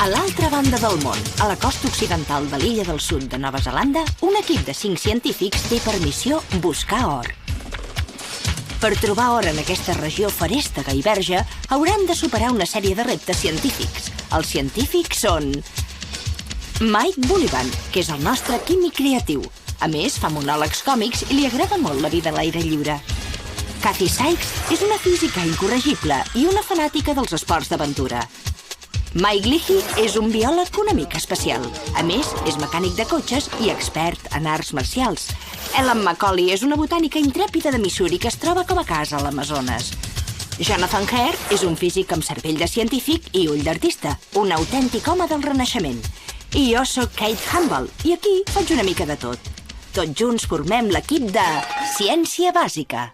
A l'altra banda del món, a la costa occidental de l'illa del sud de Nova Zelanda, un equip de 5 científics té per missió buscar or. Per trobar or en aquesta regió ferèstega i verge, hauran de superar una sèrie de reptes científics. Els científics són Mike Bullivant, que és el nostre químic creatiu. A més, fa monòlegs còmics i li agrada molt la vida a l'aire lliure. Kathy Sykes és una física incorregible i una fanàtica dels esports d'aventura. Mike Leahy és un biòleg una mica especial. A més, és mecànic de cotxes i expert en arts marcials. Ellen Macaulay és una botànica intrèpida de Missouri que es troba com a casa a l'Amazones. Jonathan Hare és un físic amb cervell de científic i ull d'artista, un autèntic home del Renaixement. I jo sóc Kate Humble, i aquí faig una mica de tot. Tots junts formem l'equip de Ciència Bàsica.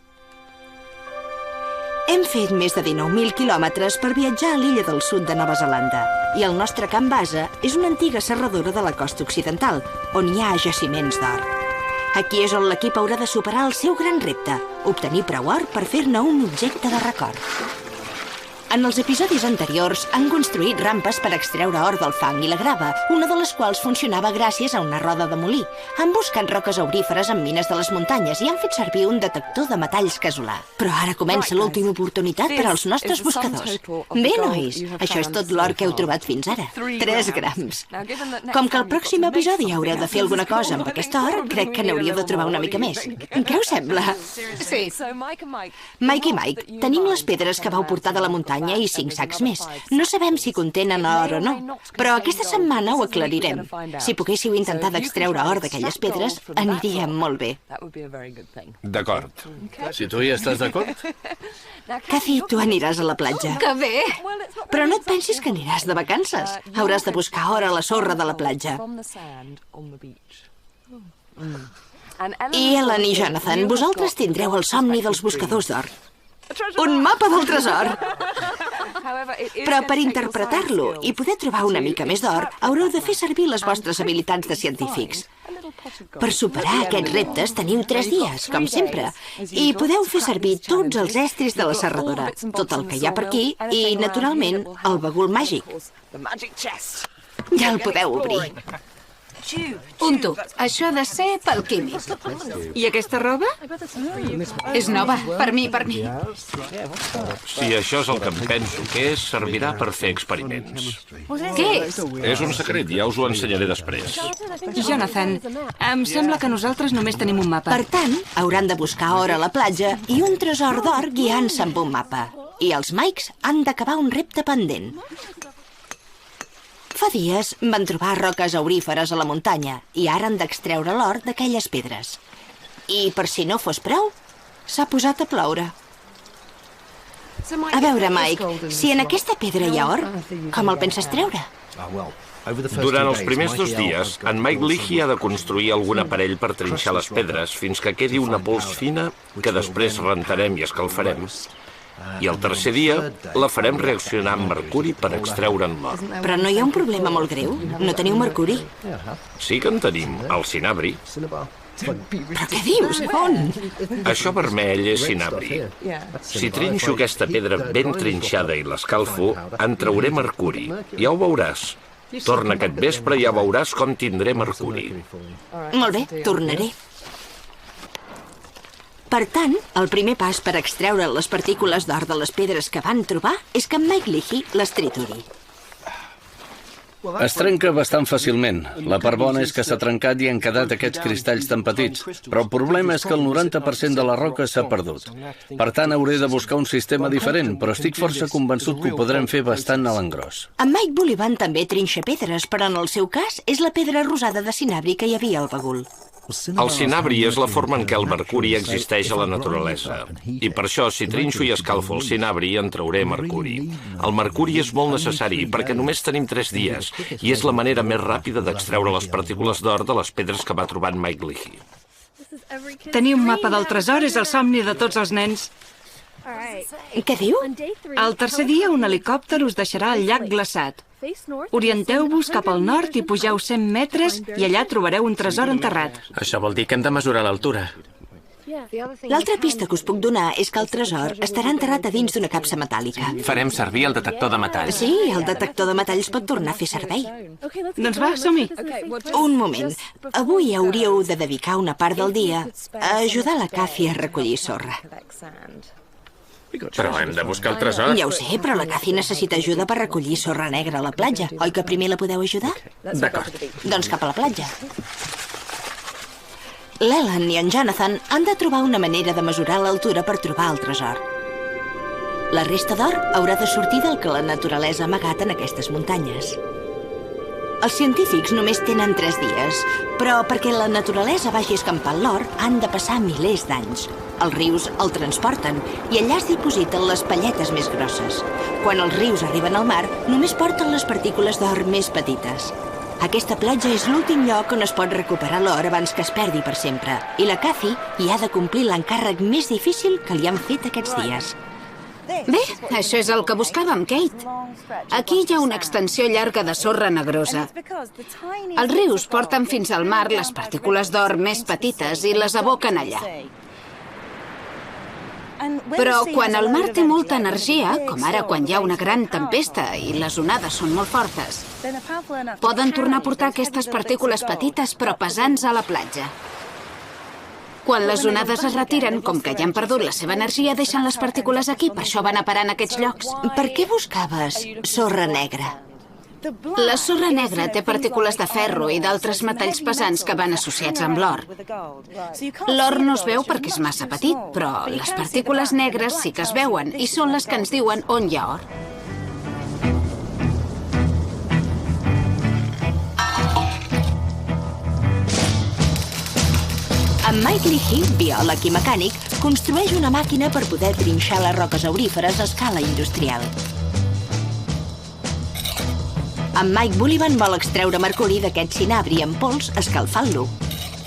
Hem fet més de 19.000 quilòmetres per viatjar a l'illa del sud de Nova Zelanda. I el nostre camp base és una antiga serradora de la costa occidental, on hi ha jaciments d'or. Aquí és on l'equip haurà de superar el seu gran repte, obtenir prou or per fer-ne un objecte de record. En els episodis anteriors han construït rampes per extreure or del fang i la grava, una de les quals funcionava gràcies a una roda de molí. Han buscat roques auríferes en mines de les muntanyes i han fet servir un detector de metalls casolà. Però ara comença l'última oportunitat per als nostres buscadors. Bé, nois, això és tot l'or que heu trobat fins ara. 3 grams. Com que al pròxim episodi haureu de fer alguna cosa amb aquest or, crec que n'hauríeu de trobar una mica més. Què us sembla? Sí. Mike i Mike, tenim les pedres que vau portar de la muntanya i 5 sacs més. No sabem si contenen or o no, però aquesta setmana ho aclarirem. Si poguéssiu intentar d'extreure or d'aquelles pedres, aniria molt bé. D'acord. Si tu hi estàs d'acord? Kathy, tu aniràs a la platja. Que bé! Però no et pensis que aniràs de vacances. Hauràs de buscar or a la sorra de la platja. I Ellen i Jonathan, vosaltres tindreu el somni dels buscadors d'or. Un mapa del tresor! Però per interpretar-lo i poder trobar una mica més d'or, haureu de fer servir les vostres habilitats de científics. Per superar aquests reptes teniu 3 dies, com sempre, i podeu fer servir tots els estris de la serradora, tot el que hi ha per aquí i, naturalment, el bagul màgic. Ja el podeu obrir. Un tub. Això ha de ser pel químic. I aquesta roba? És nova. Per mi. Si això és el que em penso que és, servirà per fer experiments. Què és? És un secret, ja us ho ensenyaré després. Jonathan, em sembla que nosaltres només tenim un mapa. Per tant, hauran de buscar or a la platja i un tresor d'or guiant-se amb un mapa. I els Mikes han d'acabar un repte pendent. Fa dies van trobar roques auríferes a la muntanya i ara han d'extreure l'or d'aquelles pedres. I per si no fos prou, s'ha posat a ploure. A veure, Mike, si en aquesta pedra hi ha or, com el penses treure? Durant els primers 2 dies, en Mike Leahy ha de construir algun aparell per trinxar les pedres fins que quedi una pols fina que després rentarem i escalfarem. I el tercer dia la farem reaccionar amb mercuri per extreure'n l'or. Però no hi ha un problema molt greu? No teniu mercuri? Sí que en tenim, el cinabri. Però què dius? On? Això vermell és cinabri. Si trinxo aquesta pedra ben trinxada i l'escalfo, en trauré mercuri. Ja ho veuràs. Torna aquest vespre i ja veuràs com tindré mercuri. Molt bé, tornaré. Per tant, el primer pas per extreure les partícules d'or de les pedres que van trobar és que en Mike Leahy les trituri. Es trenca bastant fàcilment. La part bona és que s'ha trencat i han quedat aquests cristalls tan petits, però el problema és que el 90% de la roca s'ha perdut. Per tant, hauré de buscar un sistema diferent, però estic força convençut que ho podrem fer bastant a l'engròs. En Mike Bullivant també trinxa pedres, però en el seu cas és la pedra rosada de cinabri que hi havia al bagul. El cinabri és la forma en què el mercuri existeix a la naturalesa. I per això, si trinxo i escalfo el cinabri, en trauré mercuri. El mercuri és molt necessari perquè només tenim 3 dies i és la manera més ràpida d'extreure les partícules d'or de les pedres que va trobar en Mike Leahy. Tenir un mapa del tresor és el somni de tots els nens. Què diu? El tercer dia un helicòpter us deixarà al llac glaçat. Orienteu-vos cap al nord i pugeu 100 metres i allà trobareu un tresor enterrat. Això vol dir que hem de mesurar l'altura. L'altra pista que us puc donar és que el tresor estarà enterrat a dins d'una capsa metàl·lica. Farem servir el detector de metalls. Sí, el detector de metalls pot tornar a fer servei. Doncs va, som-hi. Un moment. Avui hauríeu de dedicar una part del dia a ajudar la Cathy a recollir sorra. Però hem de buscar el tresor. Ja ho sé, però la Cathy necessita ajuda per recollir sorra negra a la platja. Oi que primer la podeu ajudar? D'acord. Doncs cap a la platja. L'Ellen i en Jonathan han de trobar una manera de mesurar l'altura per trobar el tresor. La resta d'or haurà de sortir del que la naturalesa ha amagat en aquestes muntanyes. Els científics només tenen 3 dies, però perquè la naturalesa vagi escampant l'or han de passar milers d'anys. Els rius el transporten i allà es dipositen les palletes més grosses. Quan els rius arriben al mar, només porten les partícules d'or més petites. Aquesta platja és l'últim lloc on es pot recuperar l'or abans que es perdi per sempre. I la Cathy hi ha de complir l'encàrrec més difícil que li han fet aquests dies. Bé, això és el que buscàvem, Kate. Aquí hi ha una extensió llarga de sorra negrosa. Els rius porten fins al mar les partícules d'or més petites i les aboquen allà. Però quan el mar té molta energia, com ara quan hi ha una gran tempesta i les onades són molt fortes, poden tornar a portar aquestes partícules petites però pesants a la platja. Quan les onades es retiren, com que ja han perdut la seva energia, deixen les partícules aquí, per això van a parar en aquests llocs. Per què buscaves sorra negra? La sorra negra té partícules de ferro i d'altres metalls pesants que van associats amb l'or. L'or no es veu perquè és massa petit, però les partícules negres sí que es veuen i són les que ens diuen on hi ha or. En Mike Leahy, biòleg i mecànic, construeix una màquina per poder trinxar les roques auríferes a escala industrial. En Mike Bullivan vol extreure mercuri d'aquest cinabri en pols escalfant-lo.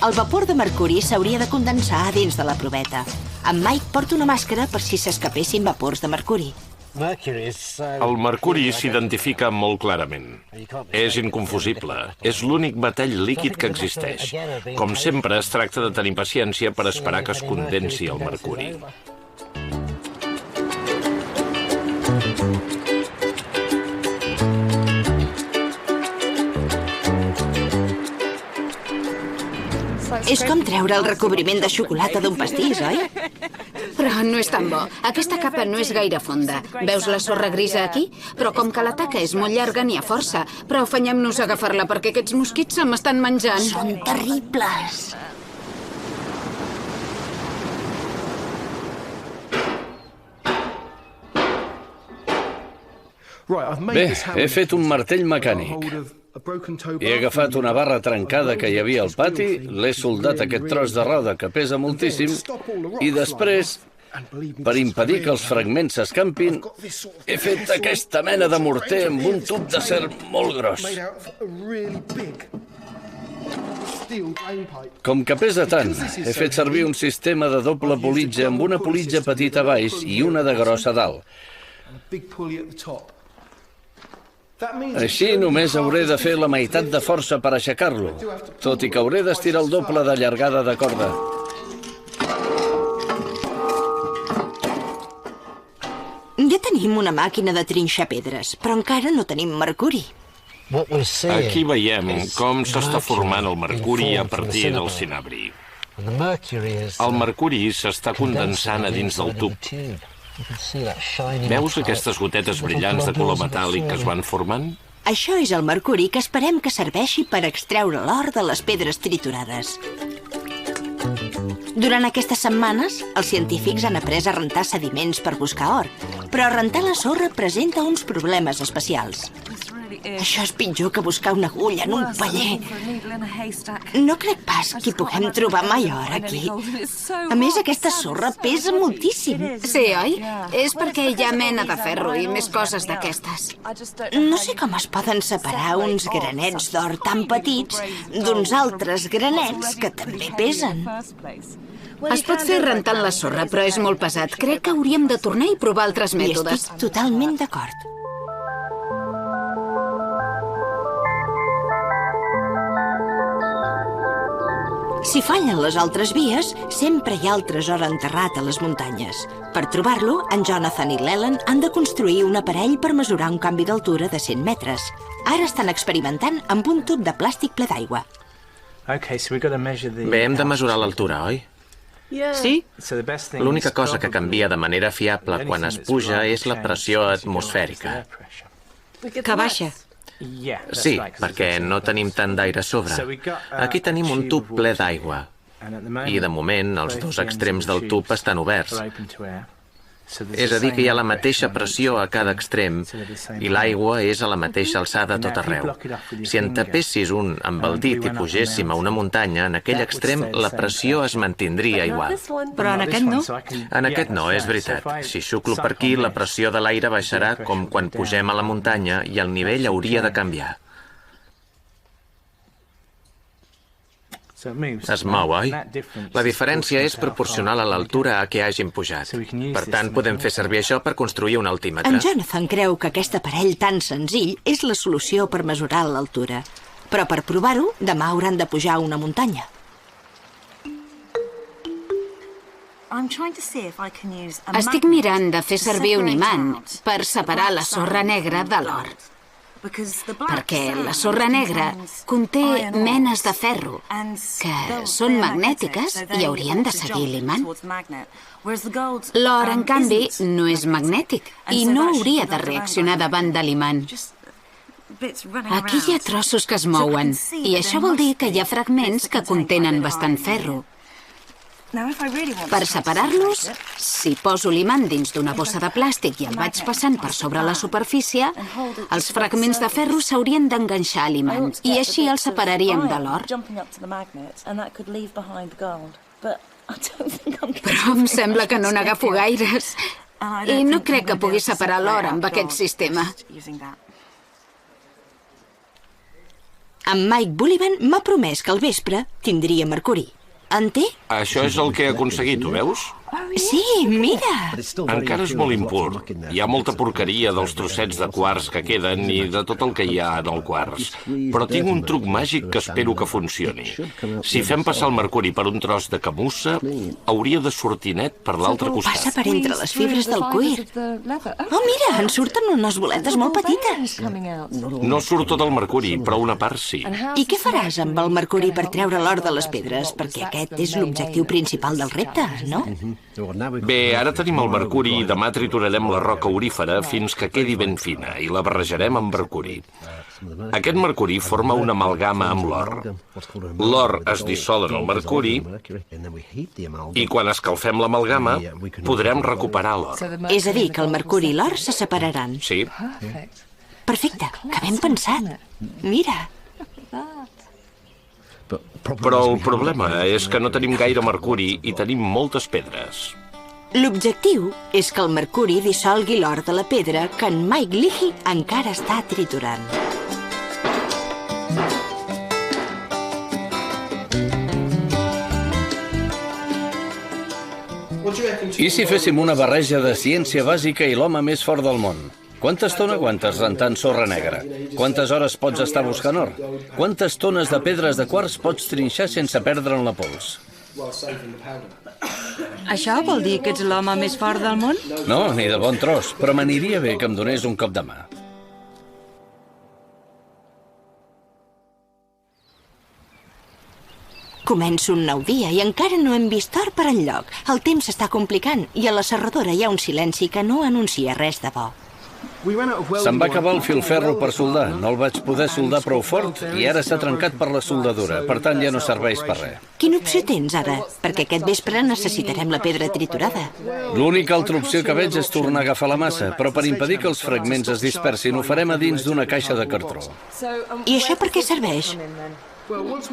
El vapor de mercuri s'hauria de condensar a dins de la proveta. En Mike porta una màscara per si s'escapessin vapors de mercuri. El mercuri s'identifica molt clarament. És inconfusible. És l'únic metall líquid que existeix. Com sempre, es tracta de tenir paciència per esperar que es condensi el mercuri. És com treure el recobriment de xocolata d'un pastís, oi? Però no és tan bo. Aquesta capa no és gaire fonda. Veus la sorra grisa aquí? Però com que la taca és molt llarga, n'hi ha força. Però afanyem-nos a agafar-la perquè aquests mosquits se m'estan menjant. Són terribles. Bé, he fet un martell mecànic. He agafat una barra trencada que hi havia al pati, l'he soldat aquest tros de roda que pesa moltíssim i després, per impedir que els fragments s'escampin, he fet aquesta mena de morter amb un tub d'acer molt gros. Com que pesa tant, he fet servir un sistema de doble politja amb una politja petita a baix i una de grossa a dalt. Així només hauré de fer la meitat de força per aixecar-lo, tot i que hauré d'estirar el doble de llargada de corda. Ja tenim una màquina de trinxar pedres, però encara no tenim mercuri. Aquí veiem com s'està formant el mercuri a partir del cinabri. El mercuri s'està condensant a dins del tub. Veus aquestes gotetes brillants de color metàl·lic que es van formant? Això és el mercuri que esperem que serveixi per extreure l'or de les pedres triturades. Durant aquestes setmanes, els científics han après a rentar sediments per buscar or, però rentar la sorra presenta uns problemes especials. Això és pitjor que buscar una agulla en un paller. No crec pas que hi puguem trobar mai or aquí. A més, aquesta sorra pesa moltíssim. Sí, oi? És perquè hi ha mena de ferro i més coses d'aquestes. No sé com es poden separar uns granets d'or tan petits d'uns altres granets que també pesen. Es pot fer rentant la sorra, però és molt pesat. Crec que hauríem de tornar i provar altres Hi mètodes. estic totalment d'acord. Si fallen les altres vies, sempre hi ha el tresor enterrat a les muntanyes. Per trobar-lo, en Jonathan i l'Ellen han de construir un aparell per mesurar un canvi d'altura de 100 metres. Ara estan experimentant amb un tub de plàstic ple d'aigua. Bé, hem de mesurar l'altura, oi? Sí? L'única cosa que canvia de manera fiable quan es puja és la pressió atmosfèrica. Que baixa. Sí, perquè no tenim tant d'aire a sobre. Aquí tenim un tub ple d'aigua. I, de moment, els dos extrems del tub estan oberts. És a dir, que hi ha la mateixa pressió a cada extrem i l'aigua és a la mateixa alçada a tot arreu. Si en tapessis un amb el dit i pugéssim a una muntanya, en aquell extrem la pressió es mantindria igual. Però en aquest no. En aquest no, és veritat. Si xuclo per aquí, la pressió de l'aire baixarà com quan pugem a la muntanya i el nivell hauria de canviar. Es mou, oi? La diferència és proporcional a l'altura a què hagin pujat. Per tant, podem fer servir això per construir un altímetre. En Jonathan creu que aquest aparell tan senzill és la solució per mesurar l'altura. Però per provar-ho, demà hauran de pujar una muntanya. Estic mirant de fer servir un imant per separar la sorra negra de l'or. Perquè la sorra negra conté menes de ferro que són magnètiques i haurien de seguir l'imant. L'or, en canvi, no és magnètic i no hauria de reaccionar davant de l'imant. Aquí hi ha trossos que es mouen i això vol dir que hi ha fragments que contenen bastant ferro. Per separar-los, si poso l'imant dins d'una bossa de plàstic i el vaig passant per sobre la superfície, els fragments de ferro s'haurien d'enganxar a l'imant i així els separaríem de l'or. Però em sembla que no n'agafo gaires i no crec que pugui separar l'or amb aquest sistema. En Mike Bullivan m'ha promès que al vespre tindria mercuri. En té? Això és el que he aconseguit, ho veus? Sí, mira! Encara és molt impur. Hi ha molta porqueria dels trossets de quars que queden i de tot el que hi ha en el quars. Però tinc un truc màgic que espero que funcioni. Si fem passar el mercuri per un tros de camussa, hauria de sortir net per l'altre costat. Passa per entre les fibres del cuir. Oh, mira, en surten unes boletes molt petites. No surt tot el mercuri, però una part sí. I què faràs amb el mercuri per treure l'or de les pedres? Perquè aquest és l'objectiu principal del repte, no? Bé, ara tenim el mercuri i demà triturarem la roca aurífera fins que quedi ben fina i la barrejarem amb mercuri. Aquest mercuri forma una amalgama amb l'or. L'or es dissol en el mercuri i quan escalfem l'amalgama podrem recuperar l'or. És a dir, que el mercuri i l'or se separaran. Sí. Perfecte, que ben pensat. Mira. Però el problema és que no tenim gaire mercuri i tenim moltes pedres. L'objectiu és que el mercuri dissolgui l'or de la pedra que en Mike Leahy encara està triturant. I si féssim una barreja de ciència bàsica i l'home més fort del món? Quanta estona aguantes rentant sorra negra? Quantes hores pots estar buscant or? Quantes tones de pedres de quars pots trinxar sense perdre'n la pols? Això vol dir que ets l'home més fort del món? No, ni de bon tros, però m'aniria bé que em donés un cop de mà. Comença un nou dia i encara no hem vist or per enlloc. El temps s'està complicant i a la serradora hi ha un silenci que no anuncia res de bo. Se'm va acabar el filferro per soldar. No el vaig poder soldar prou fort i ara s'ha trencat per la soldadura. Per tant, ja no serveix per res. Quina opció tens ara? Perquè aquest vespre necessitarem la pedra triturada. L'única altra opció que veig és tornar a agafar la massa, però per impedir que els fragments es dispersin ho farem a dins d'una caixa de cartró. I això per què serveix?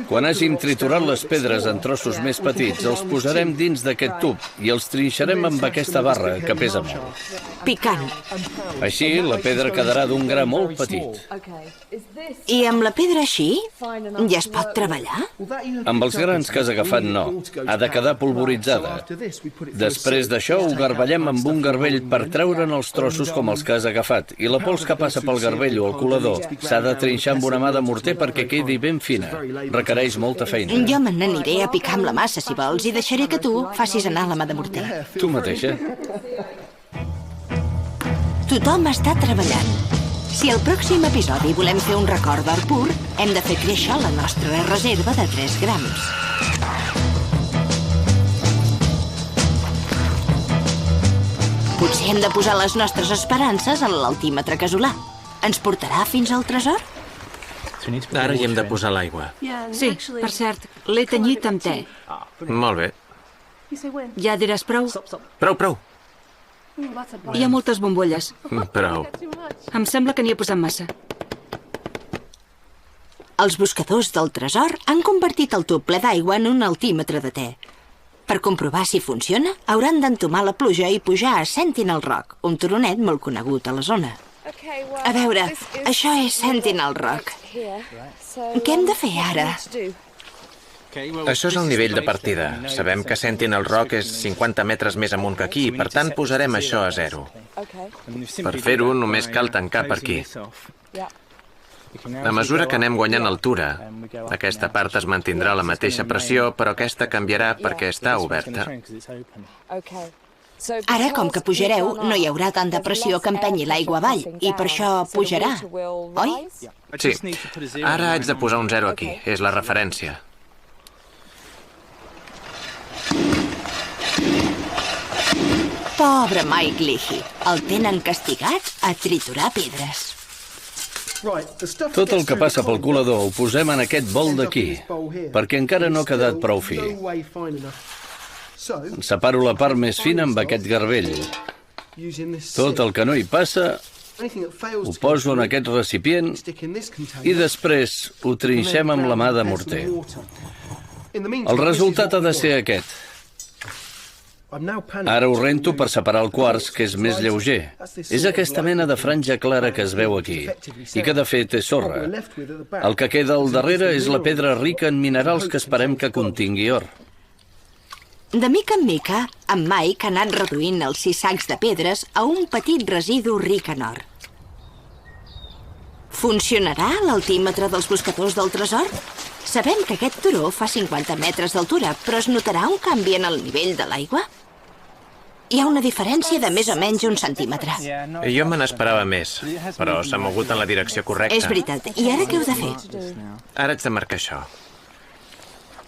Quan hàgim triturat les pedres en trossos més petits, els posarem dins d'aquest tub i els trinxarem amb aquesta barra, que pesa molt. Picant. Així, la pedra quedarà d'un gra molt petit. I amb la pedra així, ja es pot treballar? Amb els grans que has agafat, no. Ha de quedar polvoritzada. Després d'això, ho garbellem amb un garbell per treure'n els trossos com els que has agafat. I la pols que passa pel garbell o el colador s'ha de trinxar amb una mà de morter perquè quedi ben fina. Requereix molta feina. Jo me n'aniré a picar amb la massa, si vols, i deixaré que tu facis anar la mà de morter. Tu mateixa. Tothom està treballant. Si al pròxim episodi volem fer un record d'or pur, hem de fer créixer la nostra reserva de 3 grams. Potser hem de posar les nostres esperances en l'altímetre casolà. Ens portarà fins al tresor? Ara hi hem de posar l'aigua. Sí, per cert, l'he tenyit amb te. Molt bé. Ja diràs prou? Prou. Hi ha moltes bombolles. Prou. Em sembla que n'hi he posat massa. Els buscadors del tresor han convertit el tub ple d'aigua en un altímetre de te. Per comprovar si funciona, hauran d'entomar la pluja i pujar a Sentinel Rock, un turonet molt conegut a la zona. A veure, això és Sentinel Rock. Què hem de fer ara? Això és el nivell de partida. Sabem que Sentinel Rock és 50 metres més amunt que aquí, per tant posarem això a 0. Per fer-ho només cal tancar per aquí. A mesura que anem guanyant altura, aquesta part es mantindrà a la mateixa pressió, però aquesta canviarà perquè està oberta. Ara, com que pujareu, no hi haurà tanta pressió que empenyi l'aigua avall, i per això pujarà, oi? Sí. Ara haig de posar un 0 aquí. És la referència. Pobre Mike Leahy. El tenen castigat a triturar pedres. Tot el que passa pel colador ho posem en aquest bol d'aquí, perquè encara no ha quedat prou fi. Separo la part més fina amb aquest garbell. Tot el que no hi passa ho poso en aquest recipient i després ho trinxem amb la mà de morter. El resultat ha de ser aquest. Ara ho rento per separar el quars, que és més lleuger. És aquesta mena de franja clara que es veu aquí, i que de fet és sorra. El que queda al darrere és la pedra rica en minerals que esperem que contingui or. De mica en mica, en Mike ha anat reduint els 6 sacs de pedres a un petit residu ric en or. Funcionarà l'altímetre dels buscadors del tresor? Sabem que aquest turó fa 50 metres d'altura, però es notarà un canvi en el nivell de l'aigua? Hi ha una diferència de més o menys 1 centímetre. Jo me n'esperava més, però s'ha mogut en la direcció correcta. És veritat. I ara què heu de fer? Ara haig de marcar això.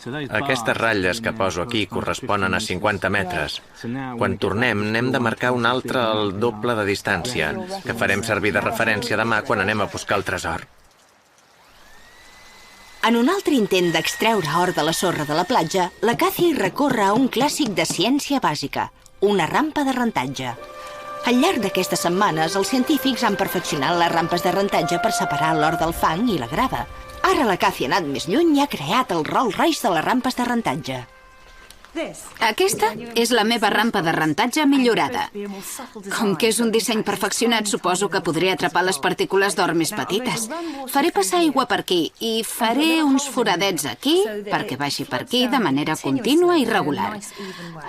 Aquestes ratlles que poso aquí corresponen a 50 metres. Quan tornem, n'hem de marcar una altra al doble de distància, que farem servir de referència demà quan anem a buscar el tresor. En un altre intent d'extreure or de la sorra de la platja, la Cathy recorre a un clàssic de ciència bàsica, una rampa de rentatge. Al llarg d'aquestes setmanes, els científics han perfeccionat les rampes de rentatge per separar l'or del fang i la grava. Ara la Cathy ha anat més lluny i ha creat el Rolls Royce de les rampes de rentatge. Aquesta és la meva rampa de rentatge millorada. Com que és un disseny perfeccionat, suposo que podré atrapar les partícules d'or més petites. Faré passar aigua per aquí i faré uns foradets aquí perquè vagi per aquí de manera contínua i regular.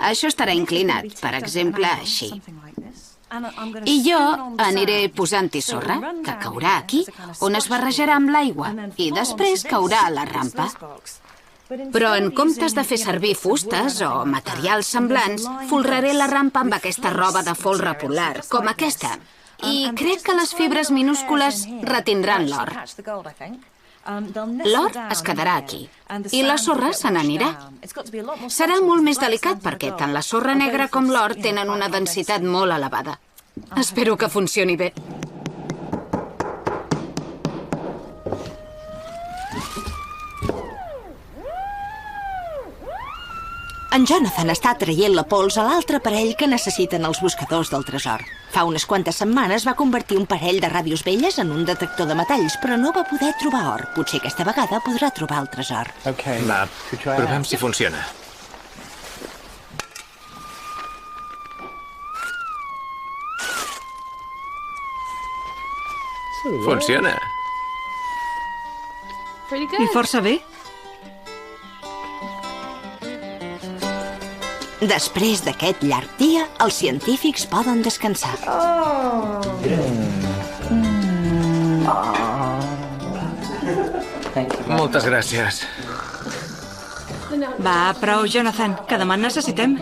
Això estarà inclinat, per exemple, així. I jo aniré posant-hi sorra, que caurà aquí, on es barrejarà amb l'aigua, i després caurà a la rampa. Però en comptes de fer servir fustes o materials semblants, folraré la rampa amb aquesta roba de folre polar, com aquesta. I crec que les fibres minúscules retindran l'or. L'or es quedarà aquí i la sorra se n'anirà. Serà molt més delicat perquè tant la sorra negra com l'or tenen una densitat molt elevada. Espero que funcioni bé. En Jonathan està traient la pols a l'altre parell que necessiten els buscadors del tresor. Fa unes quantes setmanes va convertir un parell de ràdios velles en un detector de metalls, però no va poder trobar or. Potser aquesta vegada podrà trobar el tresor. Va, provem si funciona. Funciona. I força bé. Després d'aquest llarg dia, els científics poden descansar. Moltes gràcies. Va, prou, Jonathan, que demà en necessitem.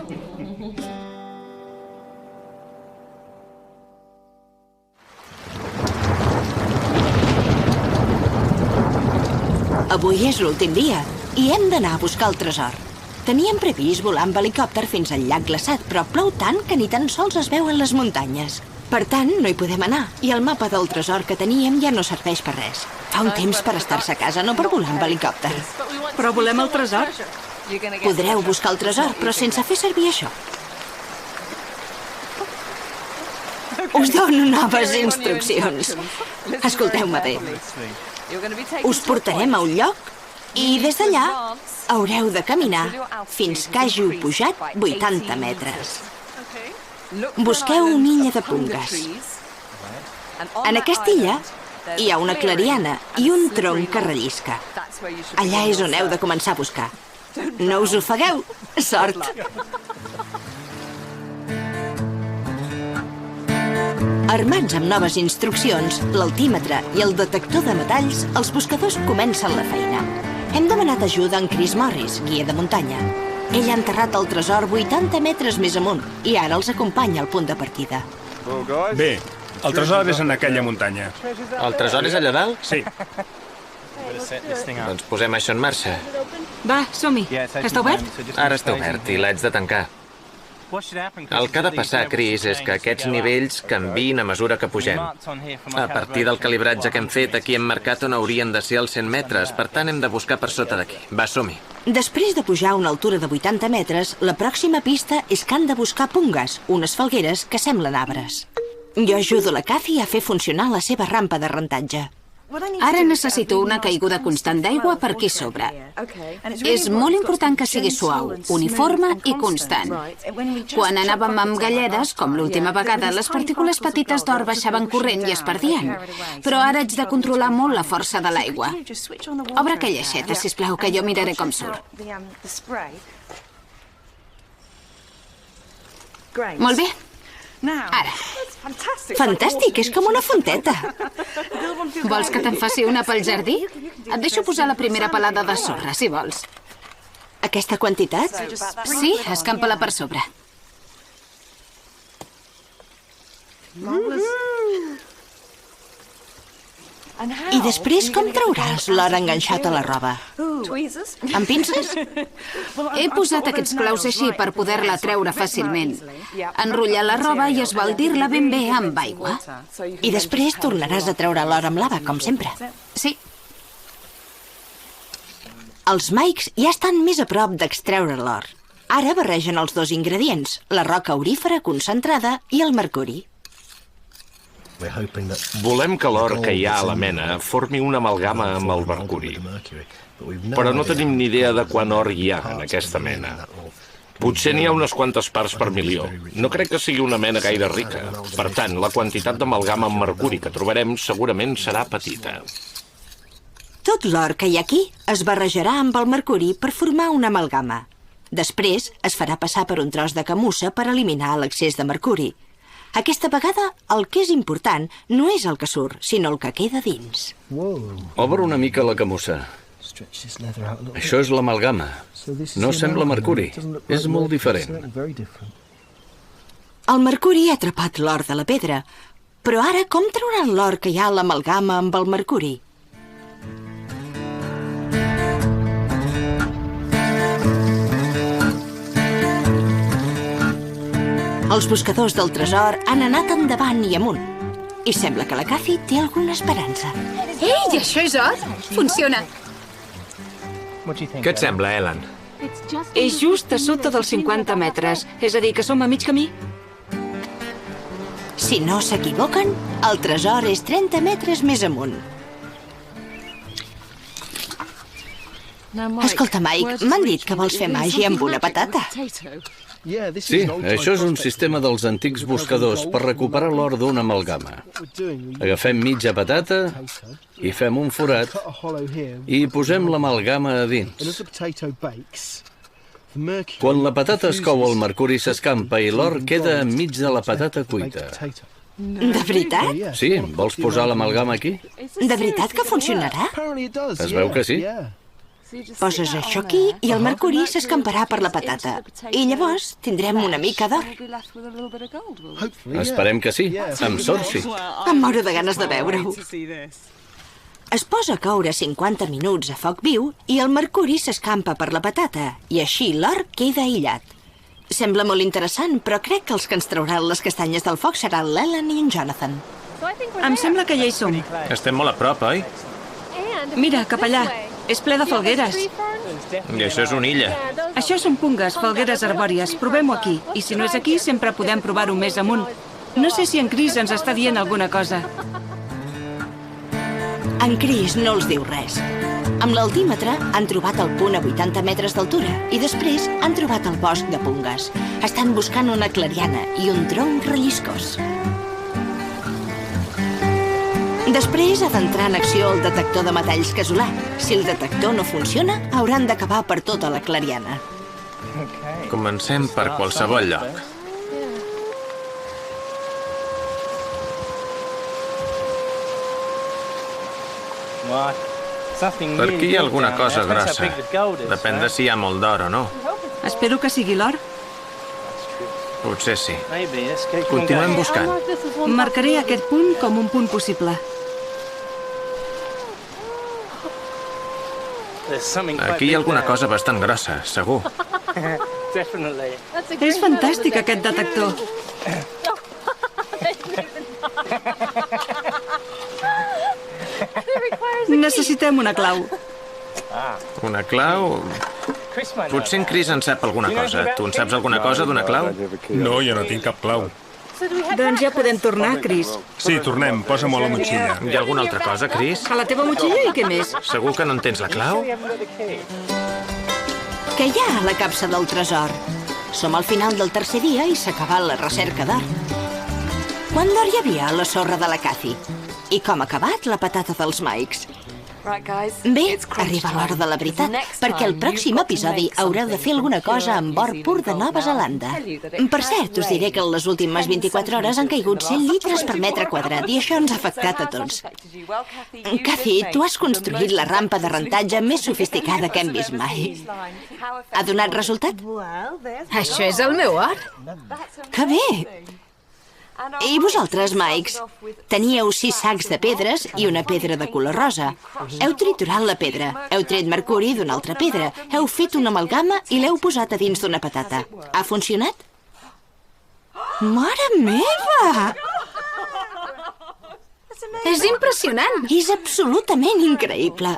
Avui és l'últim dia i hem d'anar a buscar el tresor. Teníem previst volar amb helicòpter fins al llac glaçat, però plou tant que ni tan sols es veuen les muntanyes. Per tant, no hi podem anar, i el mapa del tresor que teníem ja no serveix per res. Fa un temps per estar-se a casa, no per volar amb helicòpter. Però volem el tresor? Podreu buscar el tresor, però sense fer servir això. Us dono noves instruccions. Escolteu-me bé. Us portarem a un lloc i des d'allà haureu de caminar fins que hàgiu pujat 80 metres. Busqueu una illa de pungues. En aquesta illa hi ha una clariana i un tronc que rellisca. Allà és on heu de començar a buscar. No us ofegueu. Sort! Armats amb noves instruccions, l'altímetre i el detector de metalls, els buscadors comencen la feina. Hem demanat ajuda a en Chris Morris, guia de muntanya. Ell ha enterrat el tresor 80 metres més amunt i ara els acompanya al punt de partida. Bé, el tresor és en aquella muntanya. El tresor és allà dalt? Sí. Doncs posem això en marxa. Va, som-hi. Està obert? Ara està obert i l'haig de tancar. El que ha de passar, Chris, és que aquests nivells canviïn a mesura que pugem. A partir del calibratge que hem fet, aquí hem marcat on haurien de ser els 100 metres, per tant hem de buscar per sota d'aquí. Va, som-hi. Després de pujar a una altura de 80 metres, la pròxima pista és que han de buscar pungues, unes falgueres que semblen arbres. Jo ajudo la Kathy a fer funcionar la seva rampa de rentatge. Ara necessito una caiguda constant d'aigua per aquí sobre. És molt important que sigui suau, uniforme i constant. Quan anàvem amb galledes, com l'última vegada, les partícules petites d'or baixaven corrent i es perdien. Però ara haig de controlar molt la força de l'aigua. Obre aquella aixeta, sisplau, que jo miraré com surt. Molt bé. Ara. Fantàstic, és com una fonteta. Vols que te'n faci una pel jardí? Et deixo posar la primera pelada de sorra, si vols. Aquesta quantitat? Sí, escampa-la per sobre. I després com trauràs l'or enganxat a la roba? Amb pinces? He posat aquests claus així per poder-la treure fàcilment. Enrotllar la roba i esbaldir-la ben bé amb aigua. I després tornaràs a treure l'or amb lava, com sempre. Sí. Els Mikes ja estan més a prop d'extreure l'or. Ara barregen els dos ingredients, la roca aurífera concentrada i el mercuri. Volem que l'or que hi ha a la mena formi una amalgama amb el mercuri. Però no tenim ni idea de quant or hi ha en aquesta mena. Potser n'hi ha unes quantes parts per milió. No crec que sigui una mena gaire rica. Per tant, la quantitat d'amalgama amb mercuri que trobarem segurament serà petita. Tot l'or que hi ha aquí es barrejarà amb el mercuri per formar una amalgama. Després es farà passar per un tros de camussa per eliminar l'excés de mercuri. Aquesta vegada, el que és important no és el que surt, sinó el que queda dins. Obre una mica la camussa. Això és l'amalgama. No sembla mercuri. És molt diferent. El mercuri ha atrapat l'or de la pedra. Però ara com trauran l'or que hi ha a l'amalgama amb el mercuri? Els buscadors del tresor han anat endavant i amunt. I sembla que la Kathy té alguna esperança. Ei, això és or? Funciona. Què et sembla, Ellen? És just a sota dels 50 metres. És a dir, que som a mig camí. Si no s'equivoquen, el tresor és 30 metres més amunt. Escolta, Mike, m'han dit que vols fer màgia amb una patata. Sí, això és un sistema dels antics buscadors per recuperar l'or d'una amalgama. Agafem mitja patata i fem un forat i posem l'amalgama a dins. Quan la patata es cou, el mercuri s'escampa i l'or queda enmig de la patata cuita. De veritat? Sí, vols posar l'amalgama aquí? De veritat que funcionarà? Es veu que sí. Poses això aquí i el mercuri s'escamparà per la patata. I llavors tindrem una mica d'or. Esperem que sí. Amb sort, sí. Em moro de ganes de veure-ho. Es posa a coure 50 minuts a foc viu i el mercuri s'escampa per la patata i així l'or queda aïllat. Sembla molt interessant, però crec que els que ens trauran les castanyes del foc seran l'Ellen i en Jonathan. Em sembla que ja hi som. Estem molt a prop, oi? Mira, cap allà. És ple de falgueres. I això és una illa. Això són pungues, falgueres arbòries. Provem-ho aquí. I si no és aquí, sempre podem provar-ho més amunt. No sé si en Chris ens està dient alguna cosa. En Chris no els diu res. Amb l'altímetre han trobat el punt a 80 metres d'altura i després han trobat el bosc de pungues. Estan buscant una clariana i un tronc relliscós. Després ha d'entrar en acció el detector de metalls casolà. Si el detector no funciona, hauran d'acabar per tota la clariana. Comencem per qualsevol lloc. Per aquí hi ha alguna cosa grossa. Depèn de si hi ha molt d'or o no. Espero que sigui l'or. Potser sí. Continuem buscant. Marcaré aquest punt com un punt possible. Aquí hi ha alguna cosa bastant grossa, segur. És fantàstic, aquest detector. Necessitem una clau. Una clau... Potser en Chris en sap alguna cosa. Tu en saps alguna cosa d'una clau? No, jo no tinc cap clau. Doncs ja podem tornar, Chris. Sí, tornem, posa-m'ho a la motxilla. Hi ha alguna altra cosa, Chris? A la teva motxilla i què més? Segur que no en tens la clau? Què hi ha a la capsa del tresor? Som al final del tercer dia i s'ha acabat la recerca d'or. Quant d'or hi havia a la sorra de la Cathy? I com ha acabat la patata dels Mikes? Bé, arriba l'hora de la veritat, perquè el pròxim episodi haureu de fer alguna cosa amb or pur de Nova Zelanda. Per cert, us diré que en les últimes 24 hores han caigut 100 litres per metre quadrat i això ens ha afectat a tots. Cathy, tu has construït la rampa de rentatge més sofisticada que hem vist mai. Ha donat resultat? Això és el meu or. Que bé! I vosaltres, Mikes? Teníeu 6 sacs de pedres i una pedra de color rosa. Heu triturat la pedra, heu tret mercuri d'una altra pedra, heu fet una amalgama i l'heu posat a dins d'una patata. Ha funcionat? Mare meva! És impressionant. És absolutament increïble.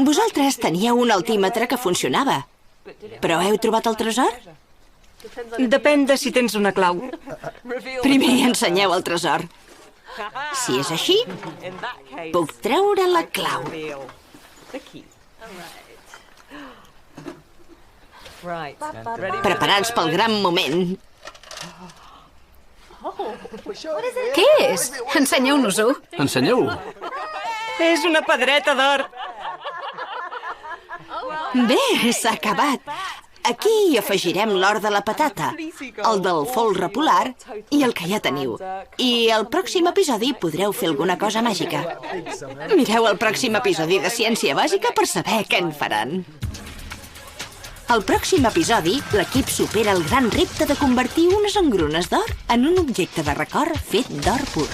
Vosaltres teníeu un altímetre que funcionava. Però heu trobat el tresor? Depèn de si tens una clau. Primer ensenyeu el tresor. Si és així, puc treure la clau. Preparats pel gran moment. Què és? Ensenyeu-nos-ho. Ensenyeu-ho. És una pedreta d'or. Bé, s'ha acabat. Aquí hi afegirem l'or de la patata, el del folre polar i el que ja teniu. I al pròxim episodi podreu fer alguna cosa màgica. Mireu el pròxim episodi de Ciència Bàsica per saber què en faran. Al pròxim episodi, l'equip supera el gran repte de convertir unes engrunes d'or en un objecte de record fet d'or pur.